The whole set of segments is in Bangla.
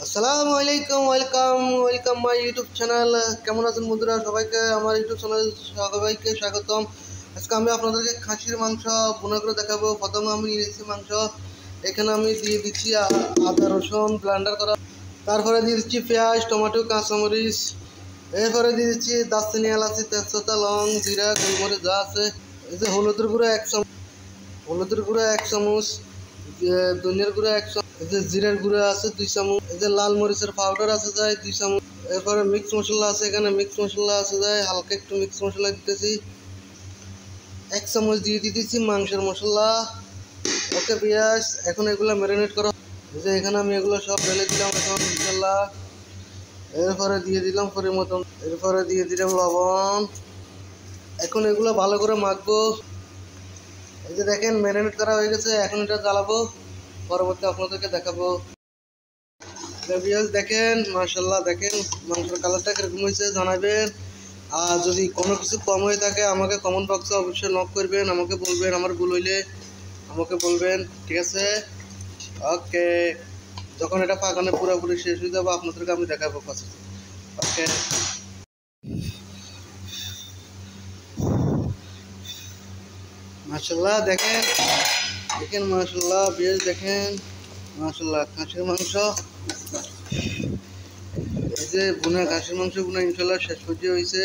আসসালামু আলাইকুম, welcome welcome my YouTube channel. কেমন আছেন বন্ধুরা? সবাইকে আমার ইউটিউব চ্যানেল সবাইকে স্বাগতম। আজকে আমি আপনাদেরকে খাসির মাংস বোনা করে দেখাবো। প্রথমে আমি নিয়েছি মাংস, এখানে আমি দিয়ে দিচ্ছি আদা রসুন ব্লেন্ডার করা, তারপরে দিয়ে দিচ্ছি পেঁয়াজ টমেটো কাঁচামরিচ, এরপরে দিয়ে দিচ্ছি দারচিনি এলাচি তেজপাতা লং জিরা গোলমরিচ যা আছে। এই যে হলুদের গুঁড়ো 1 চামচ, ধনিয়ার গুঁড়ো 1 চামচ, এই যে জিরার গুঁড়ো আছে 2 চামচ, এই যে লাল মরিচের পাউডার আছে যায় 2 চামচ। এরপরে মিক্স মশলা আছে, এখানে মিক্স মশলা আছে যায় হালকা একটু মিক্স মশলা দিতেছি। 1 চামচ দিয়ে দিতেছি মাংসের মশলা। ওকে পেঁয়াজ, এখন এগুলো ম্যারিনেট করা। এই যে এখানে আমি এগুলো সব ঢেলে দিলাম এখন ইনশাল্লাহ। এরপরে দিয়ে দিলাম পরিমতন, এরপরে দিয়ে দিলাম লবণ। এখন এগুলো ভালো করে মাখবো। এই যে দেখেন ম্যারিনেট করা হয়ে গেছে, এখন এটা জ্বালাবো, পরবর্তী আপনাদেরকে দেখাবো। দেখেন মাশাআল্লাহ, দেখেন মাংসের কালারটা কিরকম হয়েছে জানাবেন। আর যদি কোনো কিছু কম হয়ে থাকে আমাকে কমেন্ট বক্সে অবশ্যই নক করবেন, আমাকে বলবেন, আমার ভুল হইলে আমাকে বলবেন, ঠিক আছে? ওকে, যখন এটা পাকানো পুরোপুরি শেষ হয়ে যাবে আপনাদেরকে আমি দেখাবো। ওকে, মাশাআল্লাহ দেখেন দেখেন মাশাআল্লাহ পেঁয়াজ দেখেন মাশাআল্লাহ। খাসির মাংস, এই যে বোনা খাসির মাংস বোনা ইনশাল্লাহ শেষ পর্যায়ে হয়েছে,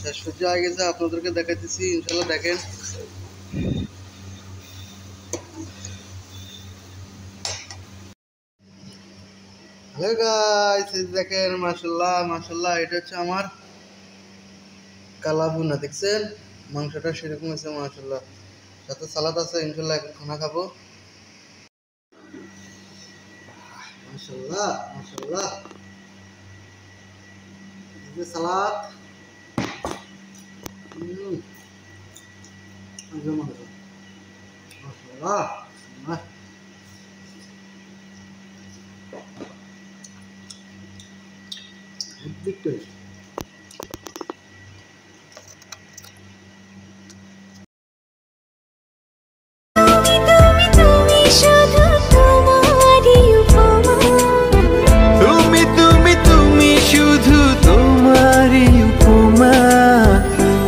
শেষ পর্যায়ে আগে গেছে, আপনাদেরকে দেখাইতেছি ইনশাল্লাহ। দেখেন হ্যালো গাইস, দেখেন মাশাআল্লাহ মাশাআল্লাহ, এটা হচ্ছে আমার কালা বোনা। দেখছেন মাংসটা সেরকম হয়েছে মাশাআল্লাহ, সাথে সালাদ আছে। ইনশাল্লাহ এখন খানা খাবো। মাশাআল্লাহ মাশাআল্লাহ, এই যে সালাদ, মাশাআল্লাহ।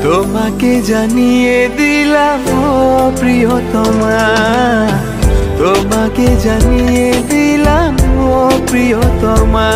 তোমাকে জানিয়ে দিলাম ও প্রিয়তমা, তোমাকে জানিয়ে দিলাম ও প্রিয়তমা।